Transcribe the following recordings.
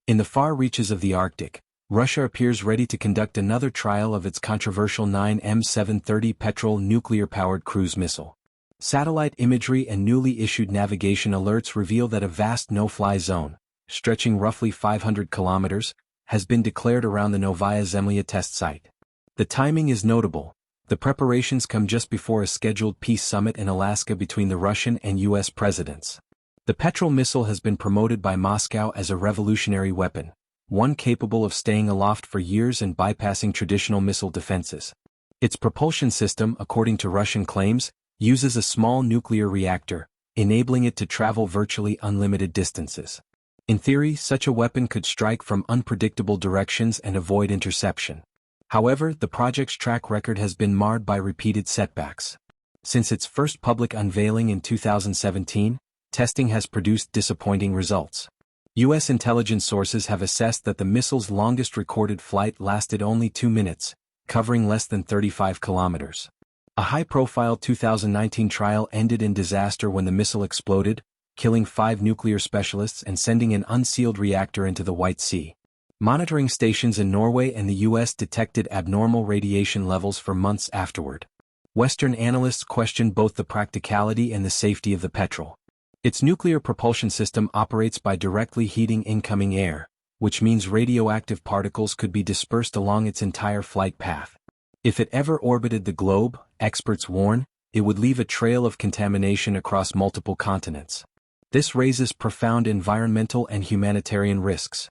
In the far reaches of the Arctic, Russia appears ready to conduct another trial of its controversial 9M730 Petrel nuclear-powered cruise missile. Satellite imagery and newly issued navigation alerts reveal that a vast no-fly zone, stretching roughly 500 kilometers, has been declared around the Novaya Zemlya test site. The timing is notable. The preparations come just before a scheduled peace summit in Alaska between the Russian and U.S. presidents. The Petrel missile has been promoted by Moscow as a revolutionary weapon, one capable of staying aloft for years and bypassing traditional missile defenses. Its propulsion system, according to Russian claims, uses a small nuclear reactor, enabling it to travel virtually unlimited distances. In theory, such a weapon could strike from unpredictable directions and avoid interception. However, the project's track record has been marred by repeated setbacks. Since its first public unveiling in 2017, testing has produced disappointing results. U.S. intelligence sources have assessed that the missile's longest recorded flight lasted only 2 minutes, covering less than 35 kilometers. A high-profile 2019 trial ended in disaster when the missile exploded, killing 5 nuclear specialists and sending an unsealed reactor into the White Sea. Monitoring stations in Norway and the U.S. detected abnormal radiation levels for months afterward. Western analysts questioned both the practicality and the safety of the Petrel. Its nuclear propulsion system operates by directly heating incoming air, which means radioactive particles could be dispersed along its entire flight path. If it ever orbited the globe, experts warn, it would leave a trail of contamination across multiple continents. This raises profound environmental and humanitarian risks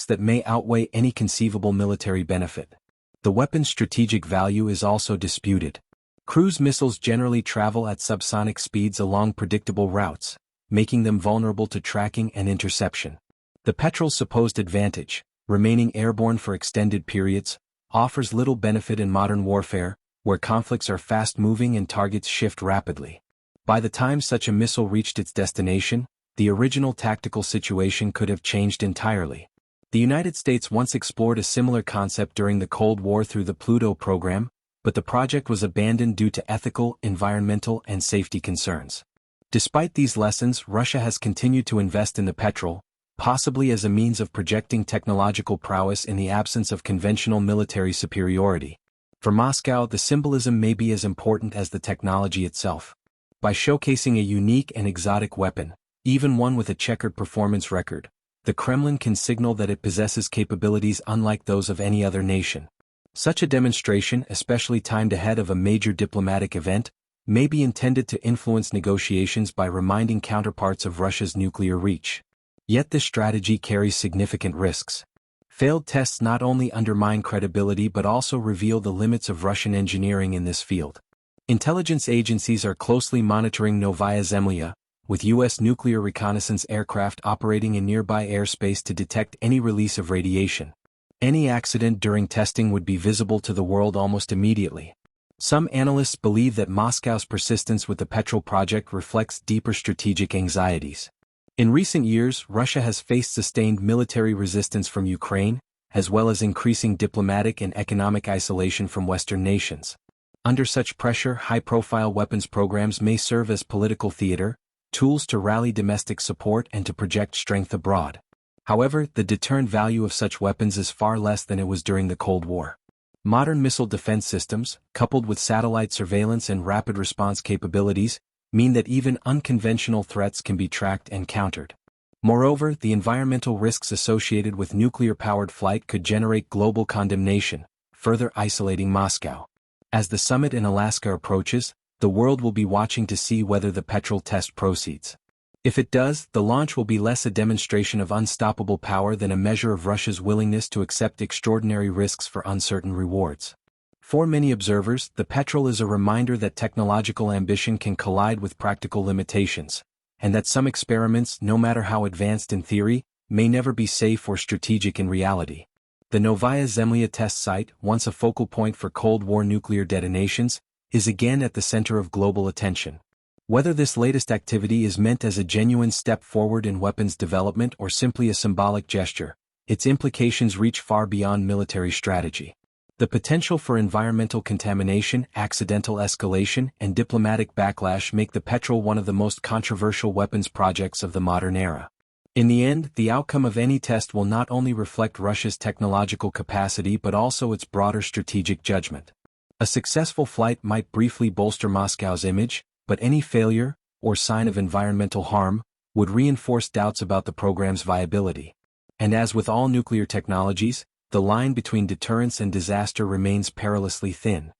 that may outweigh any conceivable military benefit. The weapon's strategic value is also disputed. Cruise missiles generally travel at subsonic speeds along predictable routes, making them vulnerable to tracking and interception. The Petrel's supposed advantage, remaining airborne for extended periods, offers little benefit in modern warfare, where conflicts are fast-moving and targets shift rapidly. By the time such a missile reached its destination, the original tactical situation could have changed entirely. The United States once explored a similar concept during the Cold War through the Pluto program, but the project was abandoned due to ethical, environmental, and safety concerns. Despite these lessons, Russia has continued to invest in the Petrel, possibly as a means of projecting technological prowess in the absence of conventional military superiority. For Moscow, the symbolism may be as important as the technology itself. By showcasing a unique and exotic weapon, even one with a checkered performance record, the Kremlin can signal that it possesses capabilities unlike those of any other nation. Such a demonstration, especially timed ahead of a major diplomatic event, may be intended to influence negotiations by reminding counterparts of Russia's nuclear reach. Yet this strategy carries significant risks. Failed tests not only undermine credibility but also reveal the limits of Russian engineering in this field. Intelligence agencies are closely monitoring Novaya Zemlya, with U.S. nuclear reconnaissance aircraft operating in nearby airspace to detect any release of radiation. Any accident during testing would be visible to the world almost immediately. Some analysts believe that Moscow's persistence with the Petrel project reflects deeper strategic anxieties. In recent years, Russia has faced sustained military resistance from Ukraine, as well as increasing diplomatic and economic isolation from Western nations. Under such pressure, high-profile weapons programs may serve as political theater, tools to rally domestic support and to project strength abroad. However, the deterrent value of such weapons is far less than it was during the Cold War. Modern missile defense systems, coupled with satellite surveillance and rapid response capabilities, mean that even unconventional threats can be tracked and countered. Moreover, the environmental risks associated with nuclear-powered flight could generate global condemnation, further isolating Moscow. As the summit in Alaska approaches, the world will be watching to see whether the Petrel test proceeds. If it does, the launch will be less a demonstration of unstoppable power than a measure of Russia's willingness to accept extraordinary risks for uncertain rewards. For many observers, the Petrel is a reminder that technological ambition can collide with practical limitations, and that some experiments, no matter how advanced in theory, may never be safe or strategic in reality. The Novaya Zemlya test site, once a focal point for Cold War nuclear detonations, is again at the center of global attention. Whether this latest activity is meant as a genuine step forward in weapons development or simply a symbolic gesture, its implications reach far beyond military strategy. The potential for environmental contamination, accidental escalation, and diplomatic backlash make the Petrel one of the most controversial weapons projects of the modern era. In the end, the outcome of any test will not only reflect Russia's technological capacity but also its broader strategic judgment. A successful flight might briefly bolster Moscow's image, but any failure, or sign of environmental harm, would reinforce doubts about the program's viability. And as with all nuclear technologies, the line between deterrence and disaster remains perilously thin.